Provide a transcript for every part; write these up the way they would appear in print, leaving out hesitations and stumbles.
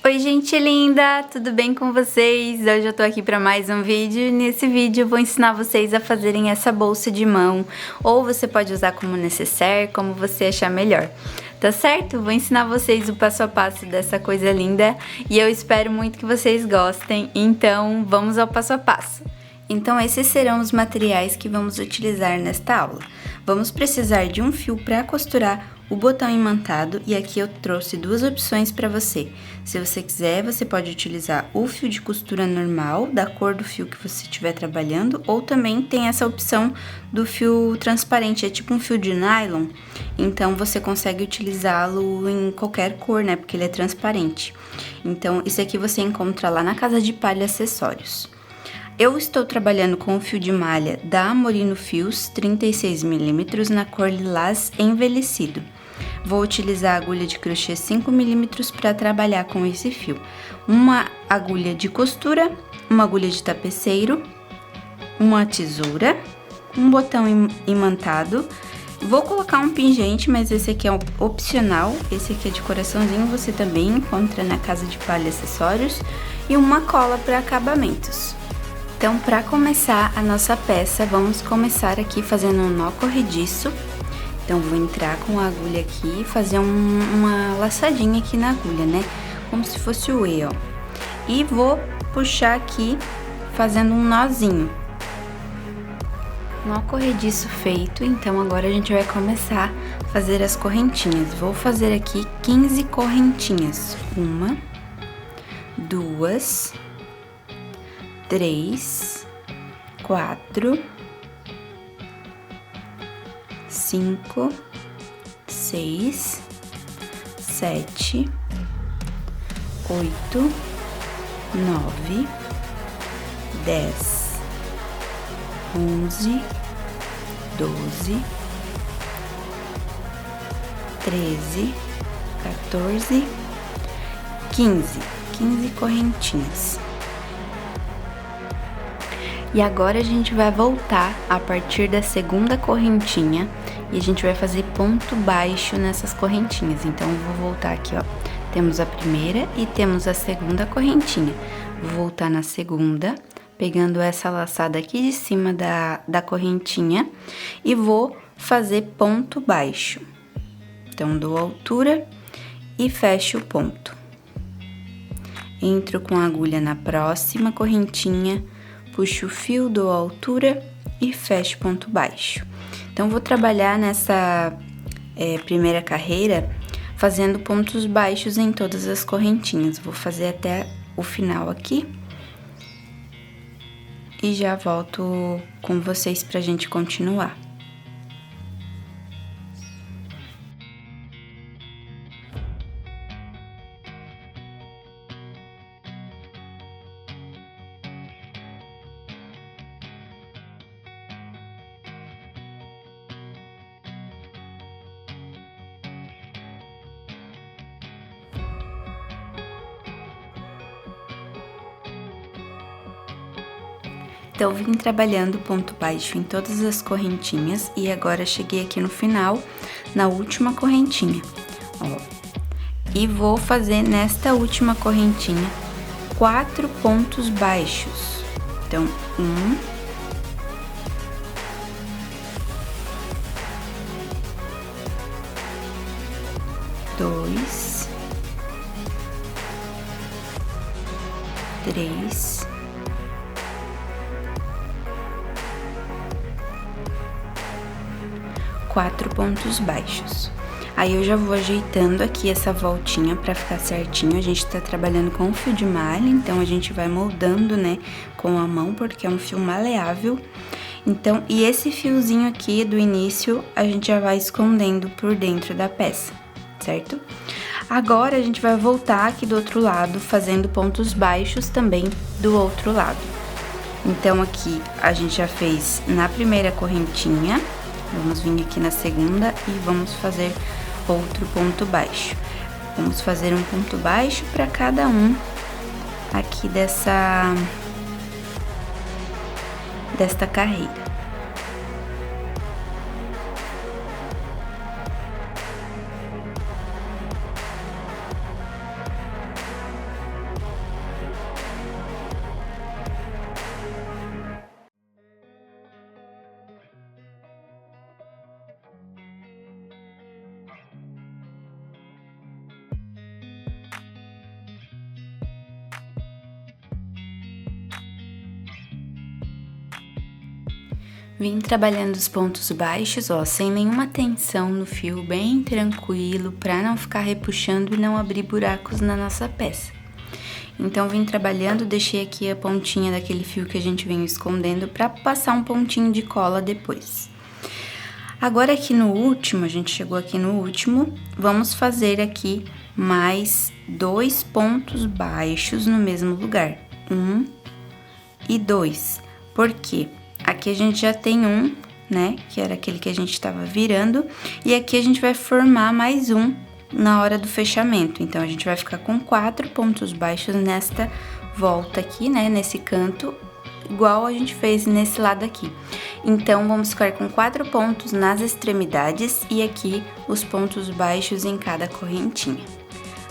Oi gente linda, tudo bem com vocês? Hoje eu tô aqui para mais um vídeo e nesse vídeo eu vou ensinar vocês a fazerem essa bolsa de mão, ou você pode usar como necessaire, como você achar melhor. Tá certo? Vou ensinar vocês o passo a passo dessa coisa linda e eu espero muito que vocês gostem, então vamos ao passo a passo. Então esses serão os materiais que vamos utilizar nesta aula. Vamos precisar de um fio para costurar o botão imantado e aqui eu trouxe duas opções para você. Se você quiser, você pode utilizar o fio de costura normal, da cor do fio que você estiver trabalhando, ou também tem essa opção do fio transparente, é tipo um fio de nylon, então você consegue utilizá-lo em qualquer cor, né, porque ele é transparente. Então, isso aqui você encontra lá na Casa de Palha Acessórios. Eu estou trabalhando com o fio de malha da Amorino Fios 36mm na cor lilás envelhecido. Vou utilizar a agulha de crochê 5mm para trabalhar com esse fio. Uma agulha de costura, uma agulha de tapeceiro, uma tesoura, um botão imantado. Vou colocar um pingente, mas esse aqui é opcional. Esse aqui é de coraçãozinho, você também encontra na Casa de Palha Acessórios. E uma cola para acabamentos. Então, para começar a nossa peça, vamos começar aqui fazendo um nó corrediço. Então, vou entrar com a agulha aqui e fazer uma laçadinha aqui na agulha, né? Como se fosse o E, ó. E vou puxar aqui fazendo um nozinho. Nó corrediço feito, então agora a gente vai começar a fazer as correntinhas. Vou fazer aqui 15 correntinhas. 1, 2, 3, 4, 5, 6, 7, 8, 9, 10, 11, 12, 13, 14, 15 correntinhas. E agora a gente vai voltar a partir da segunda correntinha e a gente vai fazer ponto baixo nessas correntinhas. Então, eu vou voltar aqui, ó. Temos a primeira e temos a segunda correntinha. Vou voltar na segunda, pegando essa laçada aqui de cima da correntinha e vou fazer ponto baixo. Então, dou a altura e fecho o ponto. Entro com a agulha na próxima correntinha, puxo o fio, dou a altura e fecho ponto baixo. Então, vou trabalhar nessa primeira carreira fazendo pontos baixos em todas as correntinhas. Vou fazer até o final aqui e já volto com vocês pra gente continuar. Então, vim trabalhando ponto baixo em todas as correntinhas e agora cheguei aqui no final, na última correntinha, ó. E vou fazer nesta última correntinha 4 pontos baixos. Então, 1, 2, 3, 4 pontos baixos. Aí eu já vou ajeitando aqui essa voltinha pra ficar certinho. A gente tá trabalhando com fio de malha, então a gente vai moldando, né, com a mão, porque é um fio maleável. Então, e esse fiozinho aqui do início, a gente já vai escondendo por dentro da peça, certo? Agora, a gente vai voltar aqui do outro lado, fazendo pontos baixos também do outro lado. Então, aqui, a gente já fez na primeira correntinha. Vamos vir aqui na segunda e vamos fazer outro ponto baixo. Vamos fazer um ponto baixo para cada um aqui desta carreira. Vim trabalhando os pontos baixos, ó, sem nenhuma tensão no fio, bem tranquilo, pra não ficar repuxando e não abrir buracos na nossa peça. Então, vim trabalhando, deixei aqui a pontinha daquele fio que a gente vem escondendo pra passar um pontinho de cola depois. Agora aqui no último, a gente chegou aqui no último, vamos fazer aqui mais 2 pontos baixos no mesmo lugar. 1 e 2. Por quê? Aqui a gente já tem um, né? Que era aquele que a gente tava virando. E aqui a gente vai formar mais um na hora do fechamento. Então, a gente vai ficar com 4 pontos baixos nesta volta aqui, né? Nesse canto, igual a gente fez nesse lado aqui. Então, vamos ficar com 4 pontos nas extremidades e aqui os pontos baixos em cada correntinha.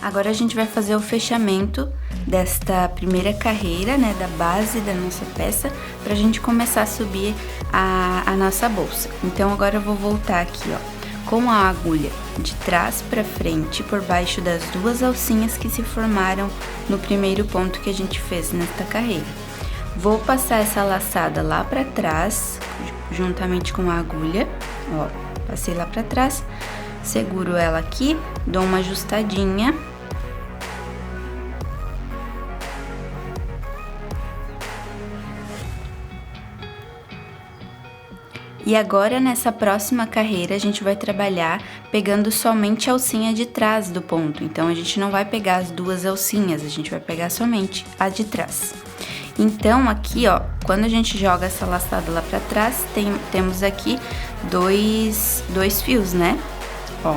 Agora, a gente vai fazer o fechamento desta primeira carreira, né, da base da nossa peça, pra gente começar a subir a nossa bolsa. Então, agora eu vou voltar aqui, ó, com a agulha de trás pra frente, por baixo das 2 alcinhas que se formaram no primeiro ponto que a gente fez nesta carreira. Vou passar essa laçada lá pra trás, juntamente com a agulha, ó, passei lá pra trás, seguro ela aqui, dou uma ajustadinha. E agora, nessa próxima carreira, a gente vai trabalhar pegando somente a alcinha de trás do ponto. Então, a gente não vai pegar as 2 alcinhas, a gente vai pegar somente a de trás. Então, aqui, ó, quando a gente joga essa laçada lá pra trás, temos aqui dois fios, né? Ó,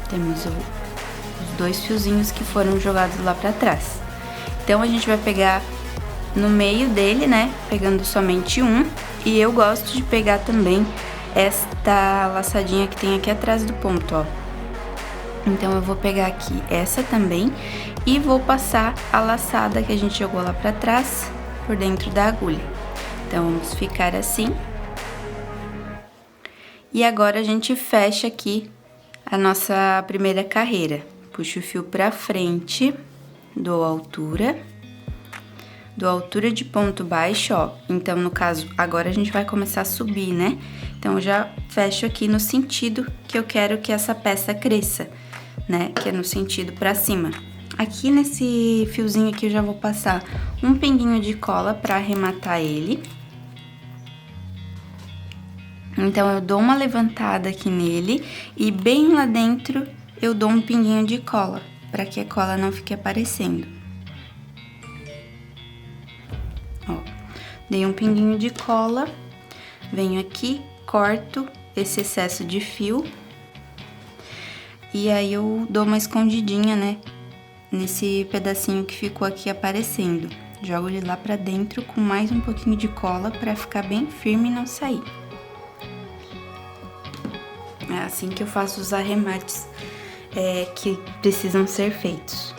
temos os 2 fiozinhos que foram jogados lá pra trás. Então, a gente vai pegar no meio dele, né? Pegando somente um. E eu gosto de pegar também esta laçadinha que tem aqui atrás do ponto, ó. Então, eu vou pegar aqui essa também e vou passar a laçada que a gente jogou lá pra trás por dentro da agulha. Então, vamos ficar assim. E agora, a gente fecha aqui a nossa primeira carreira. Puxa o fio pra frente, dou altura de ponto baixo, ó. Então, no caso, agora a gente vai começar a subir, né? Então, eu já fecho aqui no sentido que eu quero que essa peça cresça, né? Que é no sentido pra cima. Aqui nesse fiozinho aqui eu já vou passar um pinguinho de cola pra arrematar ele. Então, eu dou uma levantada aqui nele e bem lá dentro eu dou um pinguinho de cola, pra que a cola não fique aparecendo. Ó, dei um pinguinho de cola, venho aqui, corto esse excesso de fio. E aí, eu dou uma escondidinha, né, nesse pedacinho que ficou aqui aparecendo. Jogo ele lá pra dentro com mais um pouquinho de cola pra ficar bem firme e não sair. É assim que eu faço os arremates que precisam ser feitos.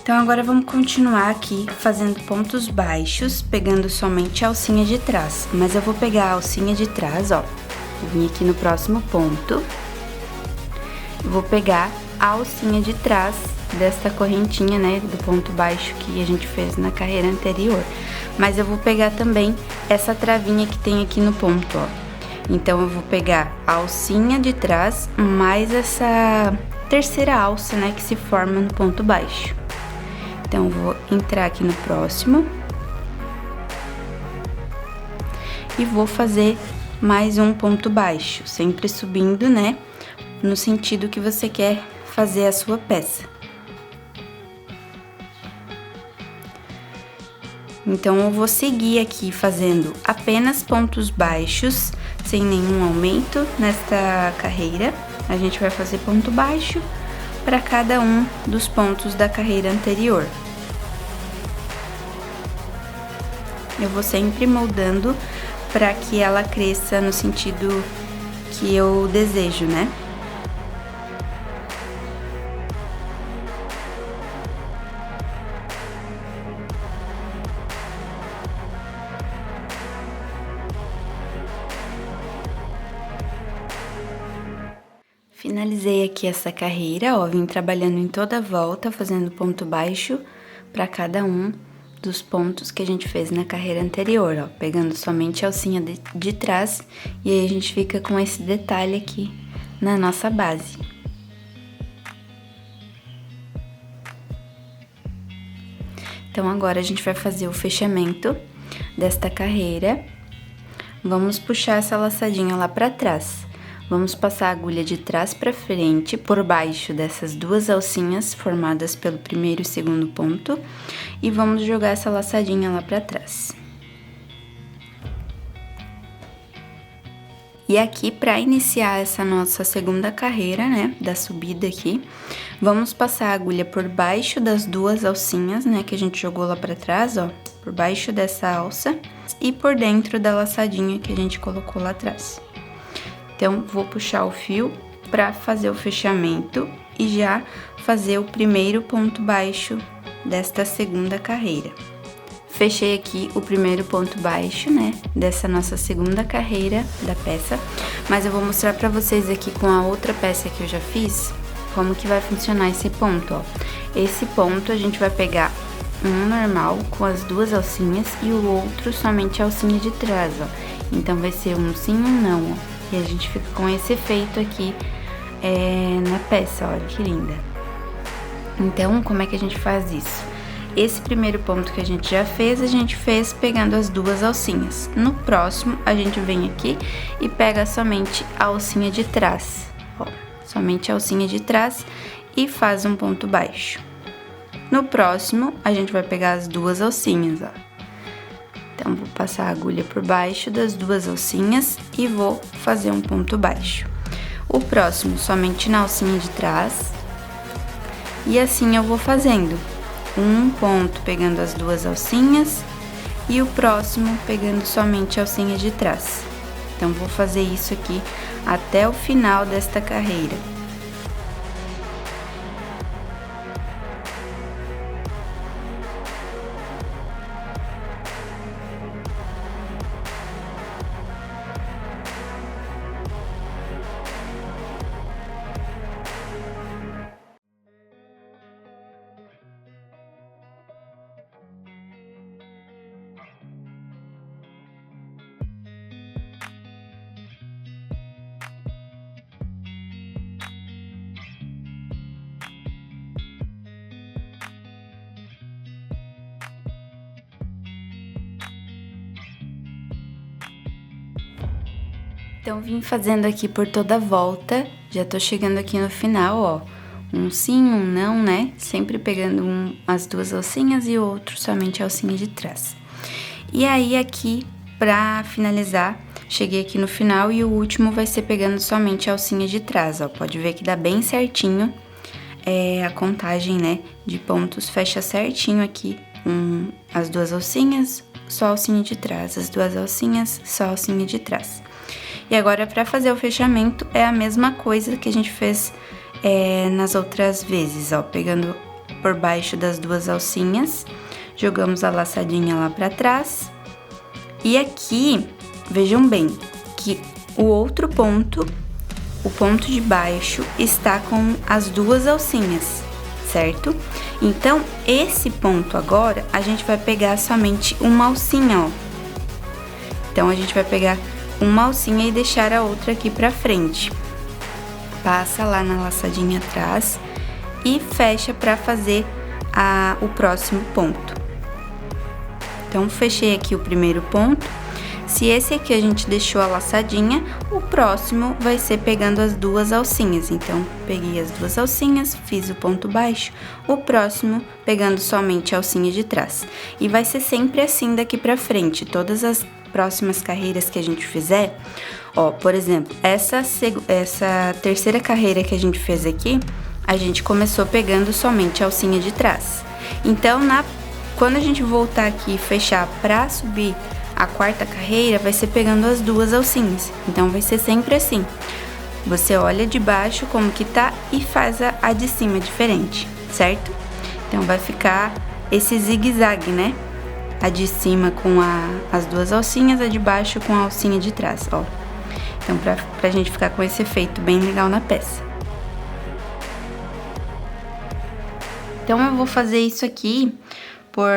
Então, agora vamos continuar aqui fazendo pontos baixos, pegando somente a alcinha de trás. Mas eu vou pegar a alcinha de trás, ó, vou vir aqui no próximo ponto. Eu vou pegar a alcinha de trás desta correntinha, né, do ponto baixo que a gente fez na carreira anterior. Mas eu vou pegar também essa travinha que tem aqui no ponto, ó. Então, eu vou pegar a alcinha de trás mais essa terceira alça, né, que se forma no ponto baixo. Então, eu vou entrar aqui no próximo. E vou fazer mais um ponto baixo, sempre subindo, né, no sentido que você quer fazer a sua peça. Então, eu vou seguir aqui fazendo apenas pontos baixos, sem nenhum aumento nesta carreira. A gente vai fazer ponto baixo para cada um dos pontos da carreira anterior. Eu vou sempre moldando para que ela cresça no sentido que eu desejo, né? Finalizei aqui essa carreira, ó, vim trabalhando em toda a volta, fazendo ponto baixo para cada um dos pontos que a gente fez na carreira anterior, ó, pegando somente a alcinha de trás, e aí a gente fica com esse detalhe aqui na nossa base. Então, agora a gente vai fazer o fechamento desta carreira. Vamos puxar essa laçadinha lá pra trás. Vamos passar a agulha de trás pra frente, por baixo dessas duas alcinhas formadas pelo primeiro e segundo ponto, e vamos jogar essa laçadinha lá pra trás. E aqui, para iniciar essa nossa segunda carreira, né, da subida aqui, vamos passar a agulha por baixo das duas alcinhas, né, que a gente jogou lá pra trás, ó, por baixo dessa alça e por dentro da laçadinha que a gente colocou lá atrás. Então, vou puxar o fio para fazer o fechamento e já fazer o primeiro ponto baixo desta segunda carreira. Fechei aqui o primeiro ponto baixo, né, dessa nossa segunda carreira da peça, mas eu vou mostrar pra vocês aqui com a outra peça que eu já fiz, como que vai funcionar esse ponto, ó. Esse ponto a gente vai pegar um normal com as duas alcinhas e o outro somente a alcinha de trás, ó. Então, vai ser um sim, um não, ó. E a gente fica com esse efeito aqui na peça, olha que linda. Então, como é que a gente faz isso? Esse primeiro ponto que a gente já fez, a gente fez pegando as duas alcinhas. No próximo, a gente vem aqui e pega somente a alcinha de trás, ó, somente a alcinha de trás e faz um ponto baixo. No próximo, a gente vai pegar as duas alcinhas, ó. Então, vou passar a agulha por baixo das duas alcinhas e vou fazer um ponto baixo. O próximo, somente na alcinha de trás. E assim eu vou fazendo. Um ponto pegando as duas alcinhas e o próximo pegando somente a alcinha de trás. Então, vou fazer isso aqui até o final desta carreira. Então, vim fazendo aqui por toda a volta, já tô chegando aqui no final, ó. Um sim, um não, né? Sempre pegando as duas alcinhas e o outro somente a alcinha de trás. E aí, aqui, pra finalizar, cheguei aqui no final e o último vai ser pegando somente a alcinha de trás, ó. Pode ver que dá bem certinho a contagem, né, de pontos, fecha certinho aqui. As duas alcinhas, só a alcinha de trás, as duas alcinhas, só a alcinha de trás. E agora, para fazer o fechamento, é a mesma coisa que a gente fez nas outras vezes, ó. Pegando por baixo das duas alcinhas, jogamos a laçadinha lá pra trás. E aqui, vejam bem, que o outro ponto, o ponto de baixo, está com as duas alcinhas, certo? Então, esse ponto agora, a gente vai pegar somente uma alcinha, ó. Então, a gente vai pegar uma alcinha e deixar a outra aqui pra frente. Passa lá na laçadinha atrás e fecha pra fazer o próximo ponto. Então, fechei aqui o primeiro ponto. Se esse aqui a gente deixou a laçadinha, o próximo vai ser pegando as duas alcinhas. Então, peguei as duas alcinhas, fiz o ponto baixo, o próximo pegando somente a alcinha de trás. E vai ser sempre assim daqui pra frente, todas as próximas carreiras que a gente fizer, ó, por exemplo, essa terceira carreira que a gente fez aqui, a gente começou pegando somente a alcinha de trás. Então, quando a gente voltar aqui e fechar pra subir a quarta carreira, vai ser pegando as duas alcinhas. Então, vai ser sempre assim. Você olha de baixo como que tá e faz a de cima diferente, certo? Então, vai ficar esse zigue-zague, né? A de cima com as duas alcinhas, a de baixo com a alcinha de trás, ó. Então, pra gente ficar com esse efeito bem legal na peça. Então, eu vou fazer isso aqui por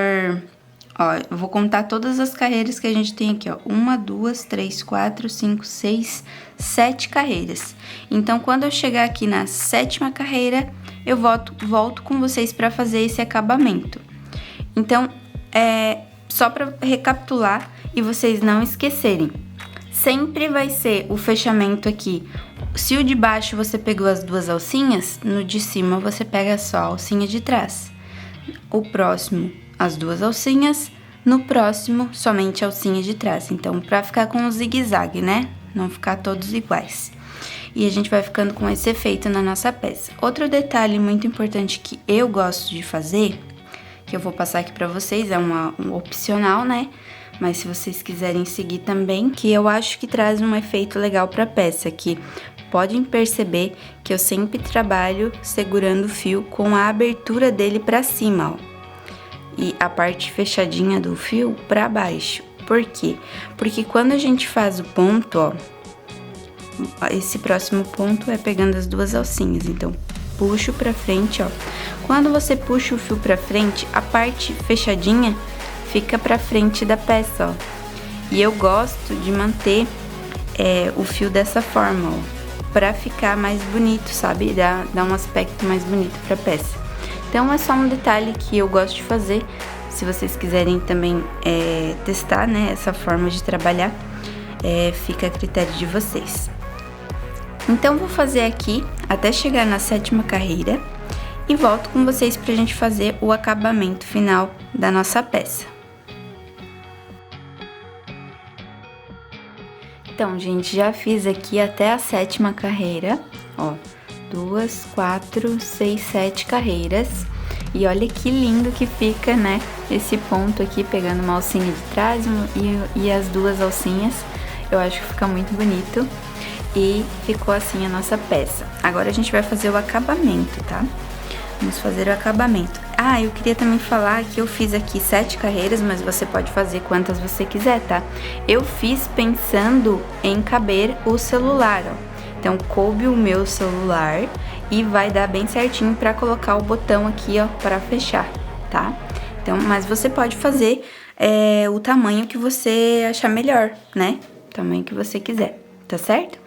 Ó, eu vou contar todas as carreiras que a gente tem aqui, ó. 1, 2, 3, 4, 5, 6, 7 carreiras. Então, quando eu chegar aqui na 7ª carreira, eu volto com vocês para fazer esse acabamento. Então, só para recapitular e vocês não esquecerem. Sempre vai ser o fechamento aqui. Se o de baixo você pegou as 2 alcinhas, no de cima você pega só a alcinha de trás. O próximo, as 2 alcinhas, no próximo, somente a alcinha de trás. Então, pra ficar com o zigue-zague, né? Não ficar todos iguais. E a gente vai ficando com esse efeito na nossa peça. Outro detalhe muito importante que eu gosto de fazer, que eu vou passar aqui pra vocês, é um opcional, né? Mas se vocês quiserem seguir também, que eu acho que traz um efeito legal pra peça, que podem perceber que eu sempre trabalho segurando o fio com a abertura dele pra cima, ó. E a parte fechadinha do fio pra baixo. Por quê? Porque quando a gente faz o ponto, ó, esse próximo ponto é pegando as 2 alcinhas, então puxo pra frente, ó. Quando você puxa o fio pra frente, a parte fechadinha fica pra frente da peça, ó. E eu gosto de manter o fio dessa forma, ó, pra ficar mais bonito, sabe? Dar um aspecto mais bonito pra peça. Então, é só um detalhe que eu gosto de fazer. Se vocês quiserem também testar, né, essa forma de trabalhar, fica a critério de vocês. Então, vou fazer aqui até chegar na 7ª carreira e volto com vocês pra gente fazer o acabamento final da nossa peça. Então, gente, já fiz aqui até a 7ª carreira, ó. 2, 4, 6, 7 carreiras. E olha que lindo que fica, né? Esse ponto aqui pegando uma alcinha de trás e as 2 alcinhas. Eu acho que fica muito bonito. E ficou assim a nossa peça. Agora a gente vai fazer o acabamento, tá? Vamos fazer o acabamento. Ah, eu queria também falar que eu fiz aqui 7 carreiras, mas você pode fazer quantas você quiser, tá? Eu fiz pensando em caber o celular, ó. Então, coube o meu celular e vai dar bem certinho pra colocar o botão aqui, ó, pra fechar, tá? Então, mas você pode fazer o tamanho que você achar melhor, né? O tamanho que você quiser, tá certo?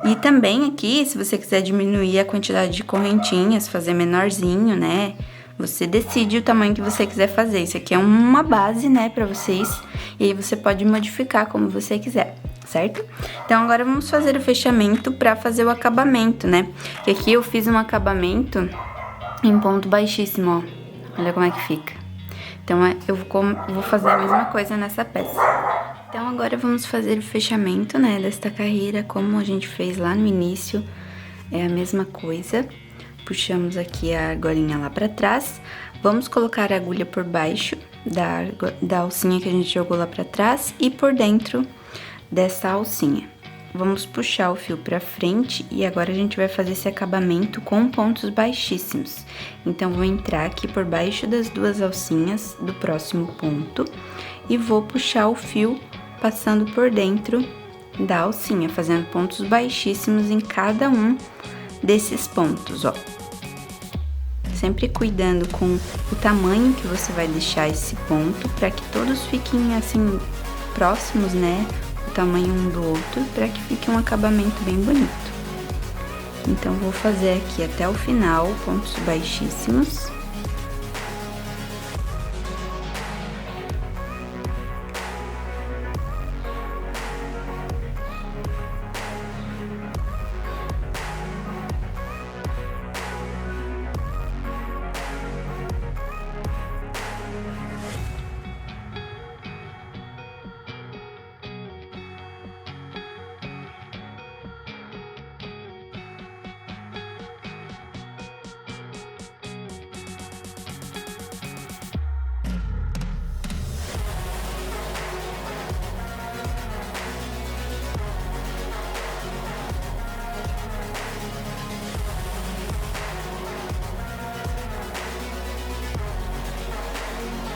E também aqui, se você quiser diminuir a quantidade de correntinhas, fazer menorzinho, né? Você decide o tamanho que você quiser fazer. Isso aqui é uma base, né, pra vocês. E aí você pode modificar como você quiser, certo? Então, agora vamos fazer o fechamento pra fazer o acabamento, né? Que aqui eu fiz um acabamento em ponto baixíssimo, ó. Olha como é que fica. Então, eu vou fazer a mesma coisa nessa peça. Então, agora vamos fazer o fechamento, né, desta carreira, como a gente fez lá no início. É a mesma coisa. Puxamos aqui a argolinha lá pra trás. Vamos colocar a agulha por baixo da alcinha que a gente jogou lá pra trás e por dentro dessa alcinha. Vamos puxar o fio pra frente e agora a gente vai fazer esse acabamento com pontos baixíssimos. Então, vou entrar aqui por baixo das 2 alcinhas do próximo ponto e vou puxar o fio passando por dentro da alcinha, fazendo pontos baixíssimos em cada um desses pontos, ó. Sempre cuidando com o tamanho que você vai deixar esse ponto, para que todos fiquem assim próximos, né? O tamanho um do outro, para que fique um acabamento bem bonito. Então, vou fazer aqui até o final, pontos baixíssimos.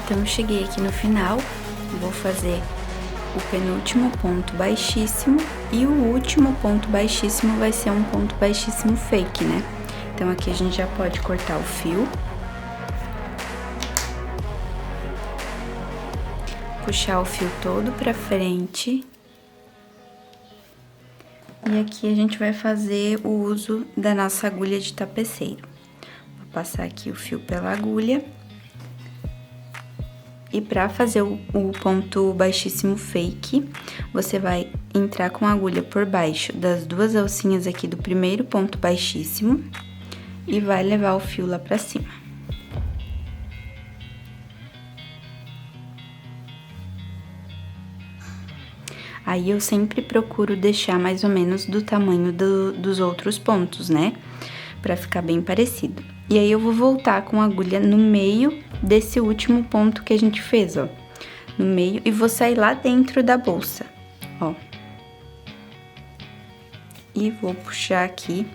Então, eu cheguei aqui no final, vou fazer o penúltimo ponto baixíssimo e o último ponto baixíssimo vai ser um ponto baixíssimo fake, né? Então, aqui a gente já pode cortar o fio. puxar o fio todo pra frente. E aqui a gente vai fazer o uso da nossa agulha de tapeceiro. Vou passar aqui o fio pela agulha. E pra fazer o ponto baixíssimo fake, você vai entrar com a agulha por baixo das duas alcinhas aqui do primeiro ponto baixíssimo e vai levar o fio lá pra cima. Aí eu sempre procuro deixar mais ou menos do tamanho dos outros pontos, né? Pra ficar bem parecido. E aí eu vou voltar com a agulha no meio desse último ponto que a gente fez, ó. No meio, e vou sair lá dentro da bolsa, ó. E vou puxar aqui,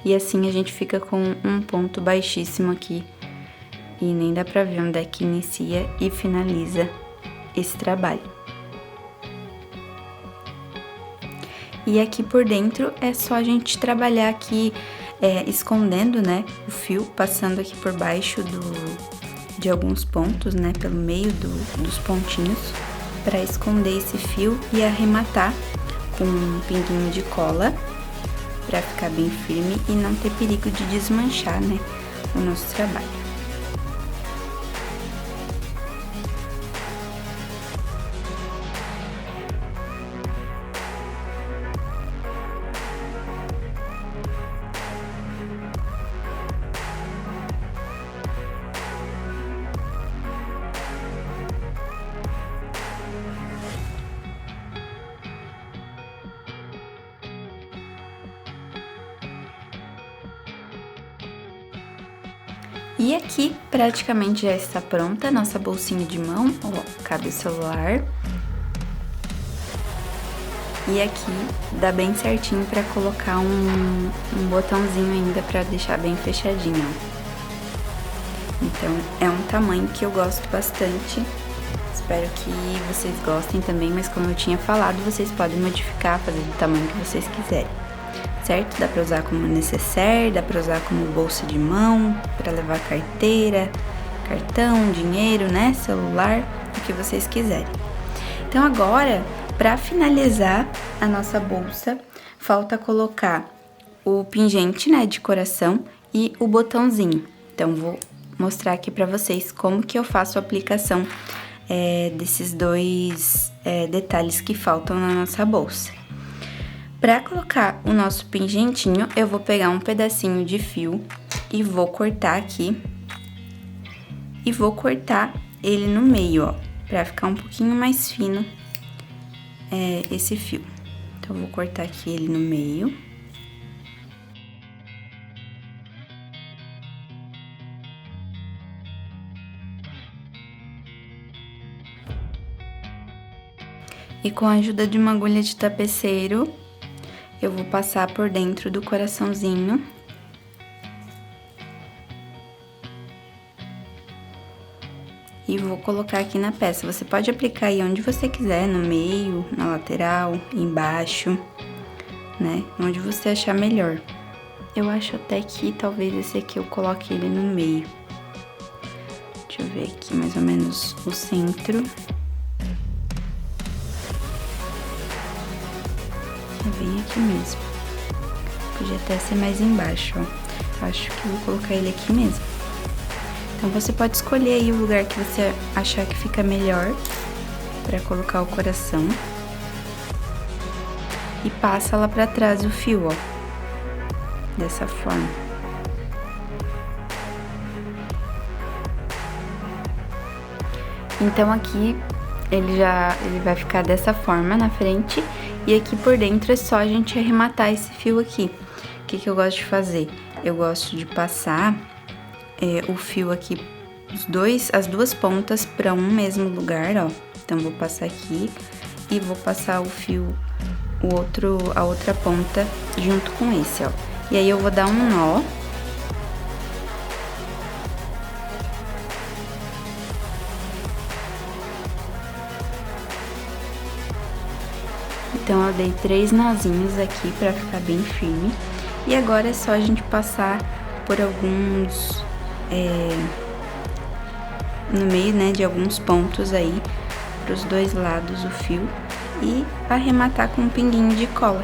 e assim a gente fica com um ponto baixíssimo aqui. E nem dá pra ver onde é que inicia e finaliza esse trabalho. E aqui por dentro é só a gente trabalhar aqui, escondendo, né, o fio, passando aqui por baixo de alguns pontos, né, pelo meio dos pontinhos, para esconder esse fio e arrematar com um pinguinho de cola, para ficar bem firme e não ter perigo de desmanchar, né, o nosso trabalho. E aqui, praticamente já está pronta a nossa bolsinha de mão, ó, cabe o celular. E aqui dá bem certinho pra colocar um botãozinho ainda pra deixar bem fechadinho, ó. Então, é um tamanho que eu gosto bastante. Espero que vocês gostem também, mas como eu tinha falado, vocês podem modificar, fazer do tamanho que vocês quiserem. Certo? Dá pra usar como necessaire, dá pra usar como bolsa de mão, pra levar carteira, cartão, dinheiro, né? Celular, o que vocês quiserem. Então agora, pra finalizar a nossa bolsa, falta colocar o pingente, né, de coração e o botãozinho. Então vou mostrar aqui pra vocês como que eu faço a aplicação desses dois detalhes que faltam na nossa bolsa. Para colocar o nosso pingentinho, eu vou pegar um pedacinho de fio e vou cortar aqui. E vou cortar ele no meio, ó, para ficar um pouquinho mais fino esse fio. Então, eu vou cortar aqui ele no meio. E com a ajuda de uma agulha de tapeceiro, eu vou passar por dentro do coraçãozinho. E vou colocar aqui na peça. Você pode aplicar aí onde você quiser, no meio, na lateral, embaixo, né? Onde você achar melhor. Eu acho até que talvez esse aqui eu coloque ele no meio. Deixa eu ver aqui mais ou menos o centro. Bem aqui mesmo. Podia até ser mais embaixo, ó. Acho que vou colocar ele aqui mesmo. Então, você pode escolher aí o lugar que você achar que fica melhor pra colocar o coração. E passa lá pra trás o fio, ó. Dessa forma. Então, aqui ele vai ficar dessa forma na frente. E aqui por dentro é só a gente arrematar esse fio aqui. O que eu gosto de fazer? Eu gosto de passar o fio aqui, as duas pontas para um mesmo lugar, ó. Então, vou passar aqui e vou passar o fio, a outra ponta junto com esse, ó. E aí, eu vou dar um nó. Então, eu dei 3 nozinhos aqui pra ficar bem firme. E agora é só a gente passar por alguns... no meio, né, de alguns pontos aí, pros dois lados o fio e arrematar com um pinguinho de cola.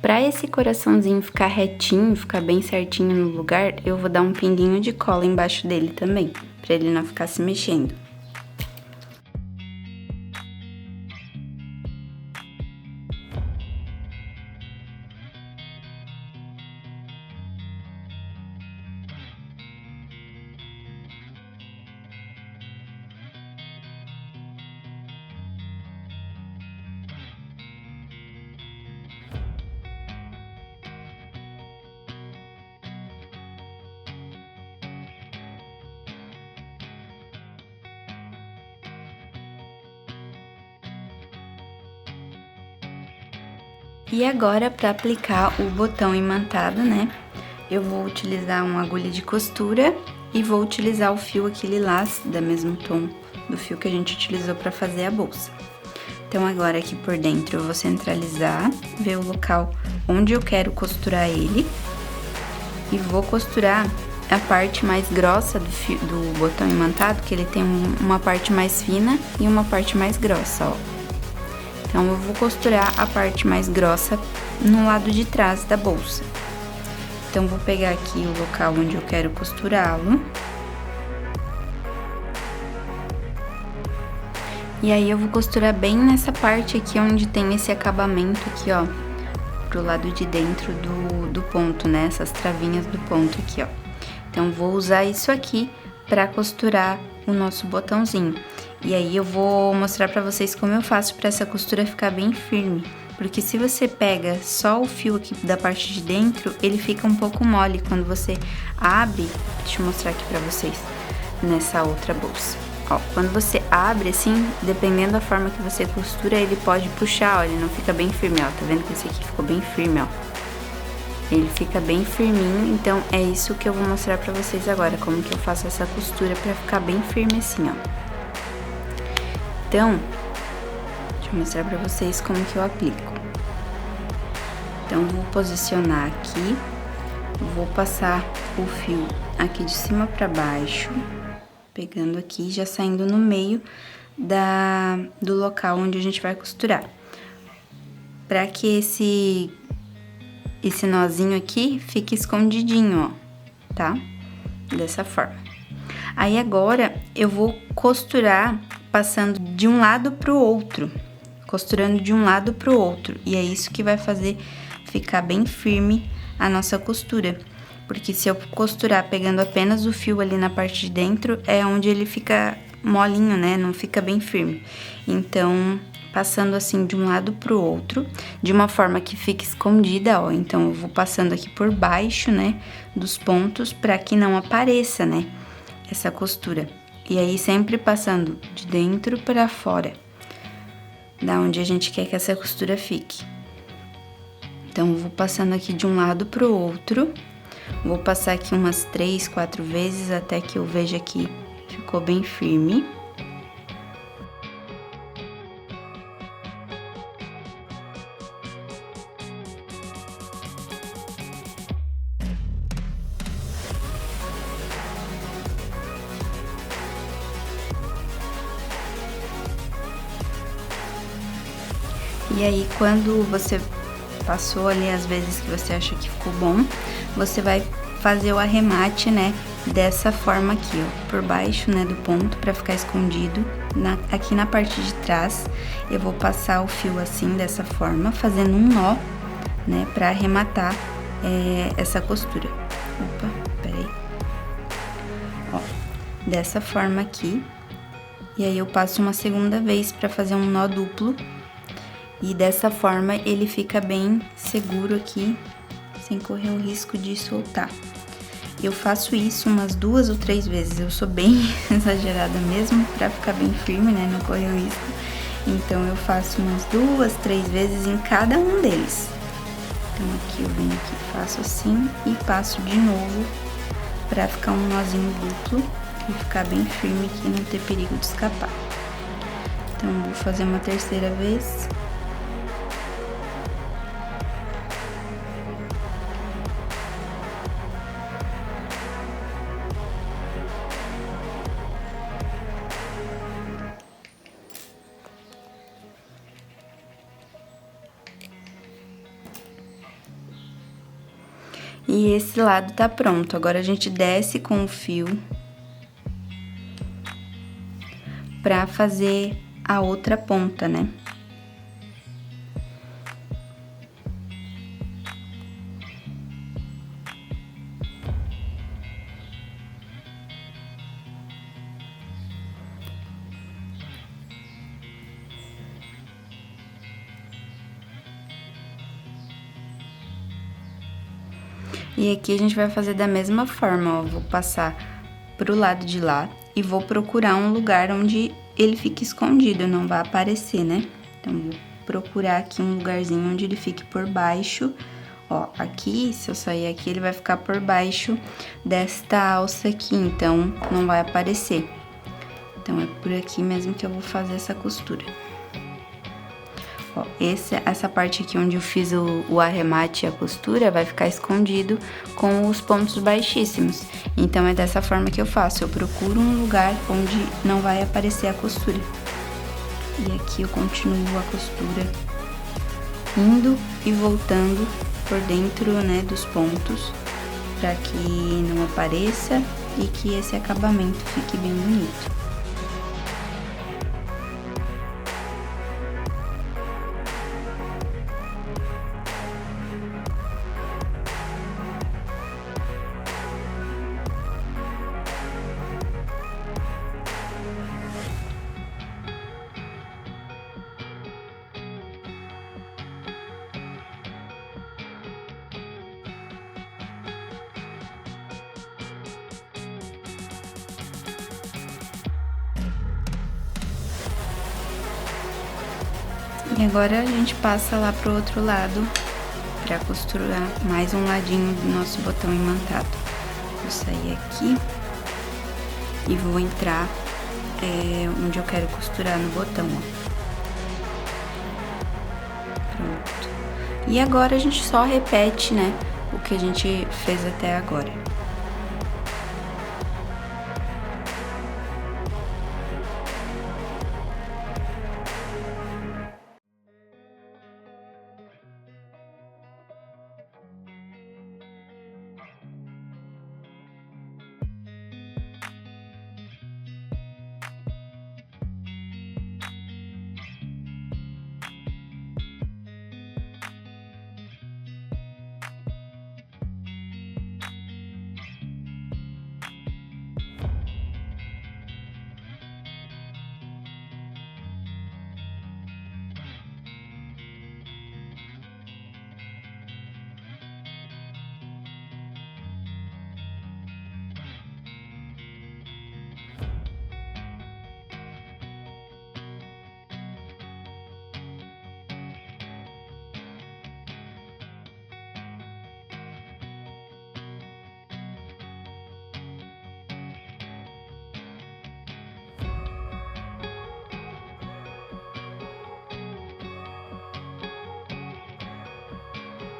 Pra esse coraçãozinho ficar retinho, ficar bem certinho no lugar, eu vou dar um pinguinho de cola embaixo dele também, pra ele não ficar se mexendo. E agora, para aplicar o botão imantado, né, eu vou utilizar uma agulha de costura e vou utilizar o fio aqui lilás, da mesmo tom do fio que a gente utilizou para fazer a bolsa. Então, agora aqui por dentro eu vou centralizar, ver o local onde eu quero costurar ele e vou costurar a parte mais grossa do fio, do botão imantado, que ele tem uma parte mais fina e uma parte mais grossa, ó. Então, eu vou costurar a parte mais grossa no lado de trás da bolsa. Então, vou pegar aqui o local onde eu quero costurá-lo. E aí, eu vou costurar bem nessa parte aqui, onde tem esse acabamento aqui, ó, pro lado de dentro do ponto, né? Essas travinhas do ponto aqui, ó. Então, vou usar isso aqui pra costurar o nosso botãozinho. E aí, eu vou mostrar pra vocês como eu faço pra essa costura ficar bem firme. Porque se você pega só o fio aqui da parte de dentro, ele fica um pouco mole quando você abre. Deixa eu mostrar aqui pra vocês, nessa outra bolsa. Ó, quando você abre assim, dependendo da forma que você costura, ele pode puxar, ó, ele não fica bem firme, ó. Tá vendo que esse aqui ficou bem firme, ó? Ele fica bem firminho, então é isso que eu vou mostrar pra vocês agora, como que eu faço essa costura pra ficar bem firme assim, ó. Então, deixa eu mostrar pra vocês como que eu aplico. Então, vou posicionar aqui, vou passar o fio aqui de cima pra baixo, pegando aqui, já saindo no meio do local onde a gente vai costurar. Pra que esse nozinho aqui fique escondidinho, ó, tá? Dessa forma. Aí, agora, eu vou costurar passando de um lado pro outro, costurando de um lado pro outro. E é isso que vai fazer ficar bem firme a nossa costura. Porque se eu costurar pegando apenas o fio ali na parte de dentro, é onde ele fica molinho, né? Não fica bem firme. Então, passando assim de um lado pro outro, de uma forma que fique escondida, ó. Então, eu vou passando aqui por baixo, né, dos pontos, pra que não apareça, né, essa costura. E aí, sempre passando de dentro pra fora, da onde a gente quer que essa costura fique. Então, eu vou passando aqui de um lado pro outro, vou passar aqui umas 3, 4 vezes, até que eu veja que ficou bem firme. E aí, quando você passou ali as vezes que você acha que ficou bom, você vai fazer o arremate, né, dessa forma aqui, ó, por baixo, né, do ponto, pra ficar escondido. Aqui na parte de trás, eu vou passar o fio assim, dessa forma, fazendo um nó, né, pra arrematar essa costura. Opa, peraí. Ó, dessa forma aqui. E aí, eu passo uma segunda vez pra fazer um nó duplo. E dessa forma, ele fica bem seguro aqui, sem correr o risco de soltar. Eu faço isso umas 2 ou 3 vezes, eu sou bem exagerada mesmo, pra ficar bem firme, né, não correr o risco. Então, eu faço umas 2, 3 vezes em cada um deles. Então, aqui eu venho aqui, faço assim e passo de novo, pra ficar um nozinho duplo e ficar bem firme aqui, não ter perigo de escapar. Então, vou fazer uma terceira vez. E esse lado tá pronto. Agora a gente desce com o fio pra fazer a outra ponta, né? E aqui a gente vai fazer da mesma forma, ó, vou passar pro lado de lá e vou procurar um lugar onde ele fique escondido, não vai aparecer, né? Então, vou procurar aqui um lugarzinho onde ele fique por baixo, ó, aqui, se eu sair aqui, ele vai ficar por baixo desta alça aqui, então não vai aparecer. Então, é por aqui mesmo que eu vou fazer essa costura. Ó, essa parte aqui onde eu fiz o arremate e a costura vai ficar escondido com os pontos baixíssimos. Então, é dessa forma que eu faço. Eu procuro um lugar onde não vai aparecer a costura. E aqui eu continuo a costura indo e voltando por dentro, né, dos pontos, para que não apareça e que esse acabamento fique bem bonito. E agora a gente passa lá pro outro lado pra costurar mais um ladinho do nosso botão imantado. Vou sair aqui e vou entrar onde eu quero costurar no botão, ó. Pronto. E agora a gente só repete, né, o que a gente fez até agora.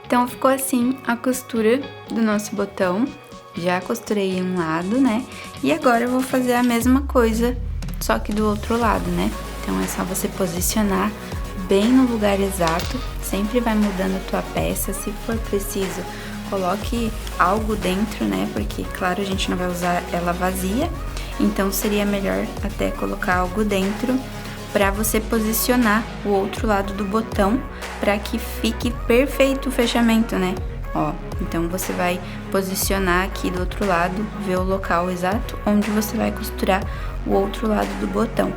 Então, ficou assim a costura do nosso botão. Já costurei um lado, né? E agora eu vou fazer a mesma coisa, só que do outro lado, né? Então, é só você posicionar bem no lugar exato. Sempre vai mudando a tua peça. Se for preciso, coloque algo dentro, né? Porque, claro, a gente não vai usar ela vazia. Então, seria melhor até colocar algo dentro para você posicionar o outro lado do botão para que fique perfeito o fechamento, né? Ó, então você vai posicionar aqui do outro lado, ver o local exato onde você vai costurar o outro lado do botão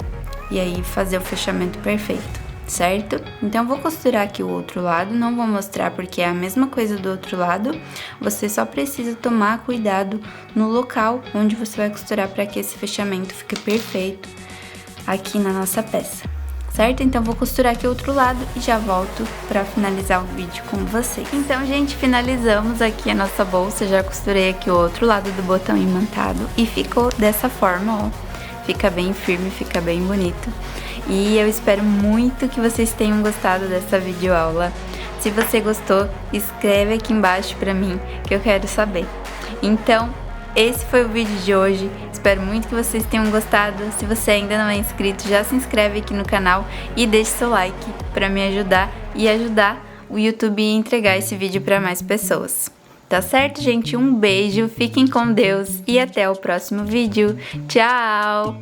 e aí fazer o fechamento perfeito, certo? Então vou costurar aqui o outro lado, não vou mostrar porque é a mesma coisa do outro lado, você só precisa tomar cuidado no local onde você vai costurar para que esse fechamento fique perfeito aqui na nossa peça, certo? Então, vou costurar aqui o outro lado e já volto pra finalizar o vídeo com vocês. Então, gente, finalizamos aqui a nossa bolsa, já costurei aqui o outro lado do botão imantado e ficou dessa forma, ó. Fica bem firme, fica bem bonito. E eu espero muito que vocês tenham gostado dessa videoaula. Se você gostou, escreve aqui embaixo pra mim, que eu quero saber. Então, esse foi o vídeo de hoje, espero muito que vocês tenham gostado. Se você ainda não é inscrito, já se inscreve aqui no canal e deixe seu like para me ajudar e ajudar o YouTube a entregar esse vídeo para mais pessoas. Tá certo, gente? Um beijo, fiquem com Deus e até o próximo vídeo. Tchau!